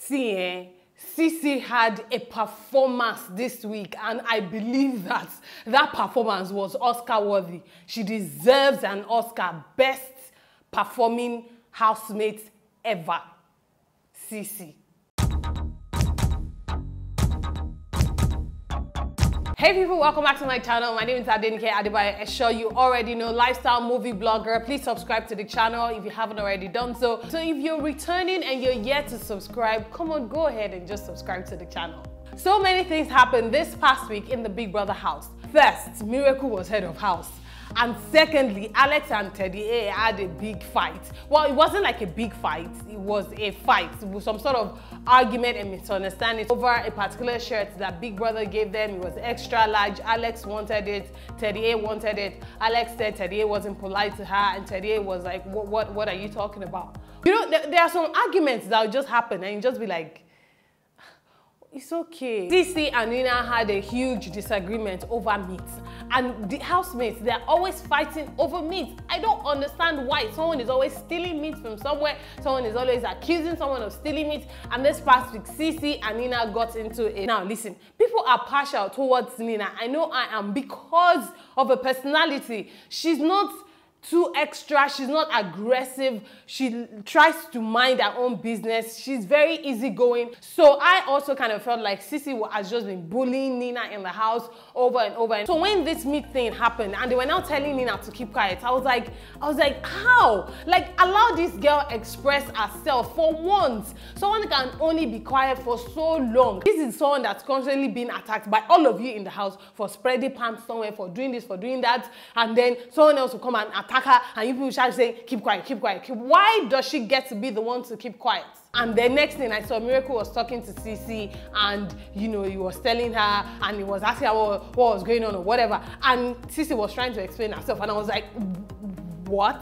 See, CeeCee had a performance this week, and I believe that that performance was Oscar worthy. She deserves an Oscar, best performing housemate ever. CeeCee. Hey people, welcome back to my channel. My name is Adenike, Adebayo-Esho. You already know, lifestyle movie blogger. Please subscribe to the channel if you haven't already done so. So if you're returning and you're yet to subscribe, come on, go ahead and just subscribe to the channel. So many things happened this past week in the Big Brother house. First, Miracle was head of house. And secondly, Alex and Teddy A had a big fight. Well, it wasn't like a big fight, it was a fight. It was some sort of argument and misunderstanding over a particular shirt that Big Brother gave them. It was extra large. Alex wanted it, Teddy A wanted it. Alex said Teddy A wasn't polite to her, and Teddy A was like, what are you talking about? You know, there are some arguments that will just happen and you just be like, it's okay. CeeCee and Nina had a huge disagreement over meat. And the housemates, they're always fighting over meat. I don't understand why. Someone is always stealing meat from somewhere. Someone is always accusing someone of stealing meat. And this past week, CeeCee and Nina got into it. Now listen, people are partial towards Nina. I know I am, because of her personality. She's not too extra, she's not aggressive, she tries to mind her own business, she's very easygoing. So I also kind of felt like CeeCee has just been bullying Nina in the house over and over. So when this meet thing happened and they were now telling Nina to keep quiet, I was like, how? Like, allow this girl express herself for once. Someone can only be quiet for so long. This is someone that's constantly being attacked by all of you in the house for spreading pants somewhere, for doing this, for doing that, and then someone else will come and attack her, and you people start saying, keep quiet, keep quiet. Why does she get to be the one to keep quiet? And the next thing I saw, Miracle was talking to CeeCee, and you know, he was telling her, and he was asking her what was going on or whatever, and CeeCee was trying to explain herself, and I was like, what?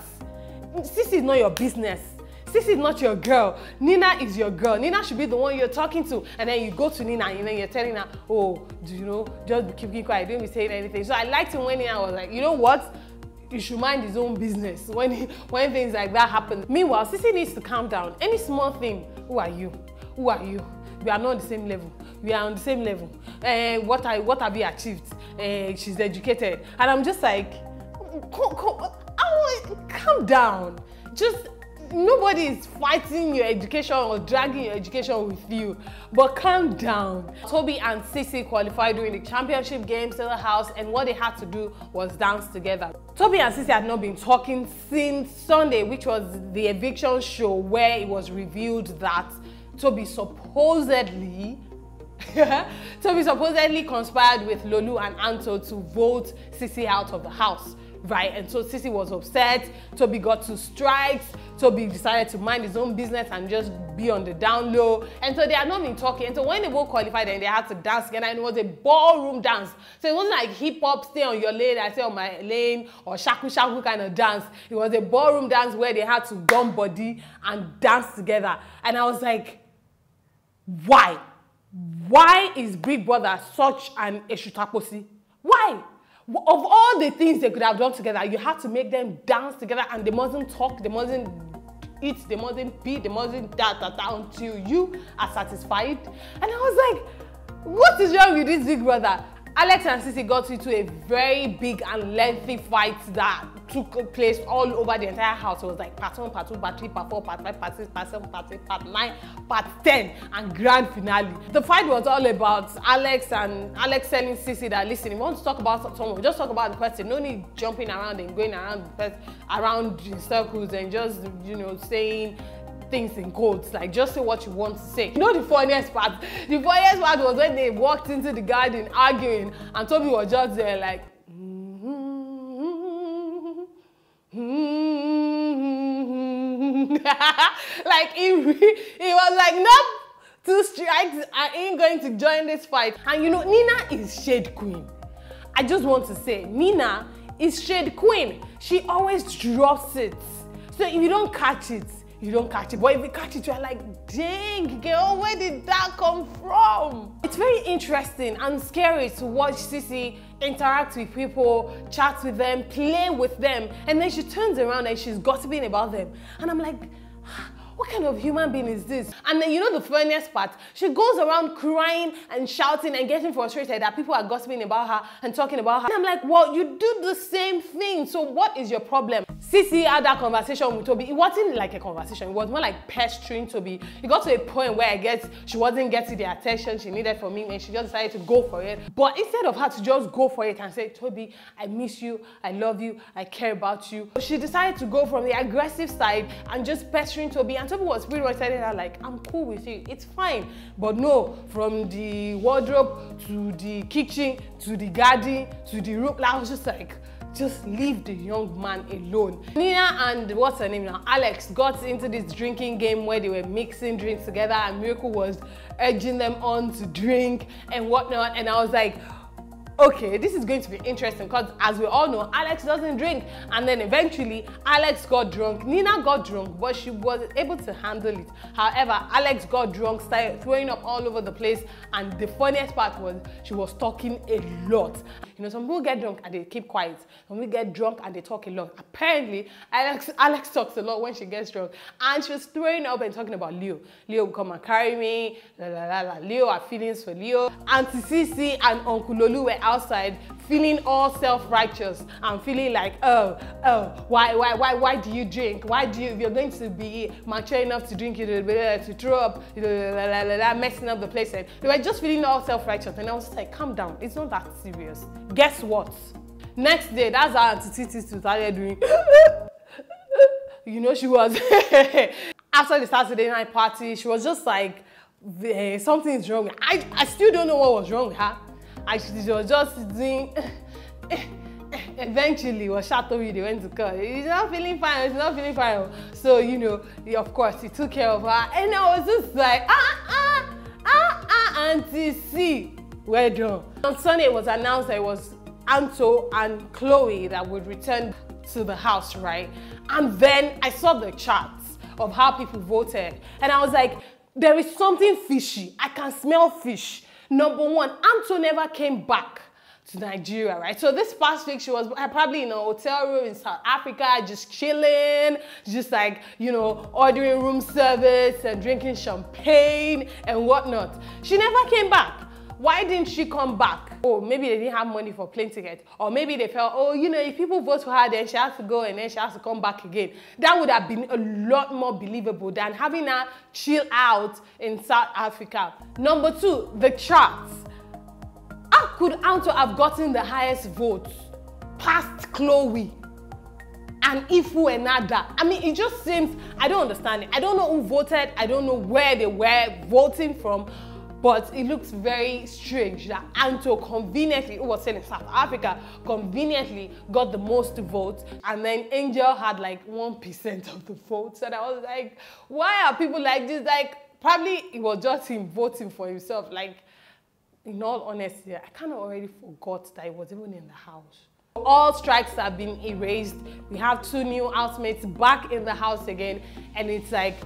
CeeCee is not your business. CeeCee is not your girl. Nina is your girl. Nina should be the one you're talking to. And then you go to Nina and then you're telling her, oh, do you know, just keep quiet, don't be saying anything. So I liked it when Nina was like, you know what? You should mind his own business when things like that happen. Meanwhile, CeeCee needs to calm down. Any small thing, who are you? Who are you? We are not on the same level. We are on the same level. What have you achieved? She's educated. And I'm just like, calm down. Just, nobody is fighting your education or dragging your education with you, but calm down. Toby and CeeCee qualified during the championship games to the house, and what they had to do was dance together. Toby and CeeCee had not been talking since Sunday, which was the eviction show, where it was revealed that Toby supposedly conspired with Lolu and Anto to vote CeeCee out of the house. Right, and so CeeCee was upset. Toby got 2 strikes. Toby decided to mind his own business and just be on the down low. And so they had not been talking. And so when they both qualified, then they had to dance together, and it was a ballroom dance. So it wasn't like hip hop, stay on your lane, I stay on my lane, or shaku shaku kind of dance. It was a ballroom dance where they had to gum body and dance together. And I was like, why? Why is Big Brother such an eshutaposi? Why? Of all the things they could have done together, you had to make them dance together, and they mustn't talk, they mustn't eat, they mustn't pee, they mustn't da until you are satisfied. And I was like, what is wrong with this Big Brother? Alex and CeeCee got into a very big and lengthy fight that took place all over the entire house. It was like part 1, part 2, part 3, part 4, part 5, part 6, part 7, part 8, part 9, part 10, and grand finale. The fight was all about Alex telling CeeCee that, listen, if you want to talk about someone, just talk about the person. No need jumping around and going around in circles and just, you know, saying things in quotes, like just say what you want to say. You know the funniest part? The funniest part was when they walked into the garden arguing, and Toby was just there like, like he was like, nope, 2 strikes, I ain't going to join this fight. And you know, Nina is shade queen. I just want to say, Nina is shade queen. She always drops it. So if you don't catch it, you don't catch it. But if you catch it, you're like, dang, girl, where did that come from? It's very interesting and scary to watch CeeCee interact with people, chat with them, play with them, and then she turns around and she's gossiping about them. And I'm like, what kind of human being is this? And then you know the funniest part, she goes around crying and shouting and getting frustrated that people are gossiping about her and talking about her. And I'm like, well, you do the same thing, so what is your problem? CeeCee had that conversation with Toby. It wasn't like a conversation, it was more like pestering Toby. It got to a point where I guess she wasn't getting the attention she needed from him and she just decided to go for it. But instead of her to just go for it and say, Toby, I miss you, I love you, I care about you, she decided to go from the aggressive side and just pestering Toby. And Toby was pretty much telling her like, I'm cool with you, it's fine. But no, from the wardrobe to the kitchen to the garden to the room, I was just like, just leave the young man alone. Nina and what's her name now, Alex, got into this drinking game where they were mixing drinks together and Miracle was urging them on to drink and whatnot. And I was like, okay, this is going to be interesting because as we all know, Alex doesn't drink. And then eventually, Alex got drunk. Nina got drunk, but she was able to handle it. However, Alex got drunk, started throwing up all over the place. And the funniest part was she was talking a lot. You know, some people get drunk and they keep quiet. Some people get drunk and they talk a lot. Apparently, Alex talks a lot when she gets drunk. And she was throwing up and talking about Leo. Leo will come and carry me. La, la, la, la. Leo, I have feelings for Leo. Auntie CeeCee and Uncle Lolu were outside feeling all self-righteous and feeling like, why do you drink? Why do you, if you're going to be mature enough to drink, to throw up, messing up the place? And they were just feeling all self-righteous. And I was just like, calm down, it's not that serious. Guess what? Next day, that's how Auntie CeeCee started doing. You know, she was, after the Saturday night party, she was just like, something's wrong. I still don't know what was wrong with her. She was just doing, eventually, was Shatowi, they went to court. He's not feeling fine, he's not feeling fine. So, you know, of course, he took care of her. And I was just like, Auntie C, well done. On Sunday, it was announced that it was Anto and Chloe that would return to the house, right? And then I saw the charts of how people voted. And I was like, there is something fishy. I can smell fish. Number one, Anto never came back to Nigeria, right? So this past week, she was probably in a hotel room in South Africa, just chilling, just like, you know, ordering room service and drinking champagne and whatnot. She never came back. Why didn't she come back? Oh, maybe they didn't have money for plane ticket. Or maybe they felt, oh, you know, if people vote for her, then she has to go and then she has to come back again. That would have been a lot more believable than having her chill out in South Africa. Number two, the charts. How could Anto have gotten the highest votes past Chloe and Ifu and Nada? I mean, it just seems, I don't understand it. I don't know who voted. I don't know where they were voting from. But it looks very strange that Anto conveniently, who was still in South Africa, conveniently got the most votes. And then Angel had like 1% of the votes. And I was like, why are people like this? Like, probably it was just him voting for himself. Like, in all honesty, I kind of already forgot that he was even in the house. All strikes have been erased. We have 2 new housemates back in the house again. And it's like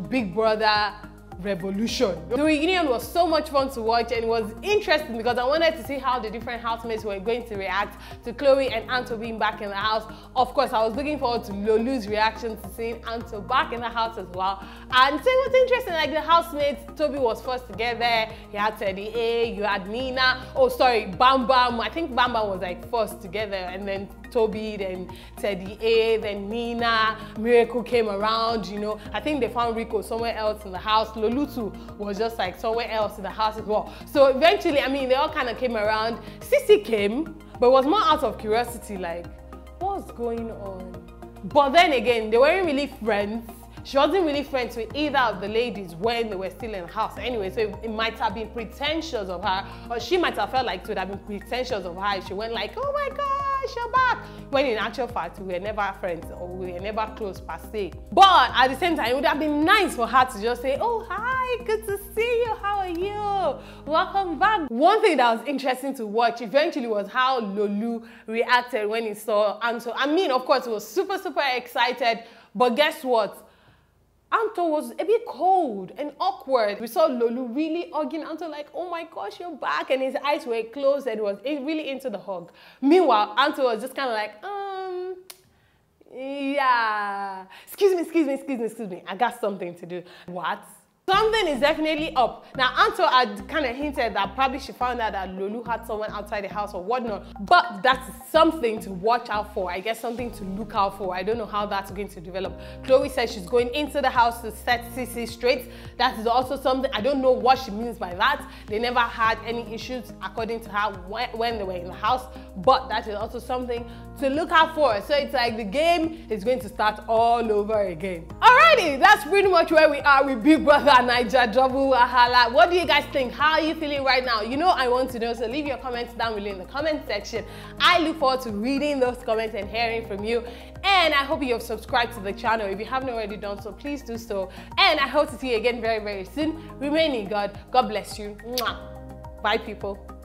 Big Brother revolution. The reunion was so much fun to watch and it was interesting because I wanted to see how the different housemates were going to react to Chloe and Anto being back in the house. Of course, I was looking forward to Lolu's reaction to seeing Anto back in the house as well. And so it was interesting, like the housemates, Toby was first together, he had Teddy A, you had Nina, oh sorry, Bam Bam, I think Bam Bam was like first together, and then Toby, then Teddy A, then Nina, Miracle came around, you know. I think they found Rico somewhere else in the house. Lolutu was just like somewhere else in the house as well. So eventually, I mean, they all kind of came around. CeeCee came, but it was more out of curiosity, like, what's going on? But then again, they weren't really friends. She wasn't really friends with either of the ladies when they were still in the house anyway, so it might have been pretentious of her, or she might have felt like it would have been pretentious of her if she went like, oh my gosh, you're back, when in actual fact, we were never friends or we were never close per se. But at the same time, it would have been nice for her to just say, oh, hi, good to see you, how are you? Welcome back. One thing that was interesting to watch eventually was how Lolu reacted when he saw Anto. I mean, of course, he was super, super excited, but guess what? Anto was a bit cold and awkward. We saw Lolu really hugging Anto like, oh my gosh, you're back. And his eyes were closed and he was really into the hug. Meanwhile, Anto was just kind of like, Yeah. Excuse me. I got something to do. What? Something is definitely up. Now, Anto had kind of hinted that probably she found out that Lulu had someone outside the house or whatnot, but that's something to watch out for. I guess something to look out for. I don't know how that's going to develop. Chloe says she's going into the house to set CeeCee straight. That is also something, I don't know what she means by that. They never had any issues according to her when they were in the house, but that is also something to look out for. So it's like the game is going to start all over again. Alrighty, that's pretty much where we are with Big Brother Naija Double Wahala. What do you guys think? How are you feeling right now? You know I want to know, so leave your comments down below in the comment section. I look forward to reading those comments and hearing from you. And I hope you have subscribed to the channel. If you haven't already done so, please do so. And I hope to see you again very, very soon. Remain in God. God bless you. Mwah. Bye, people.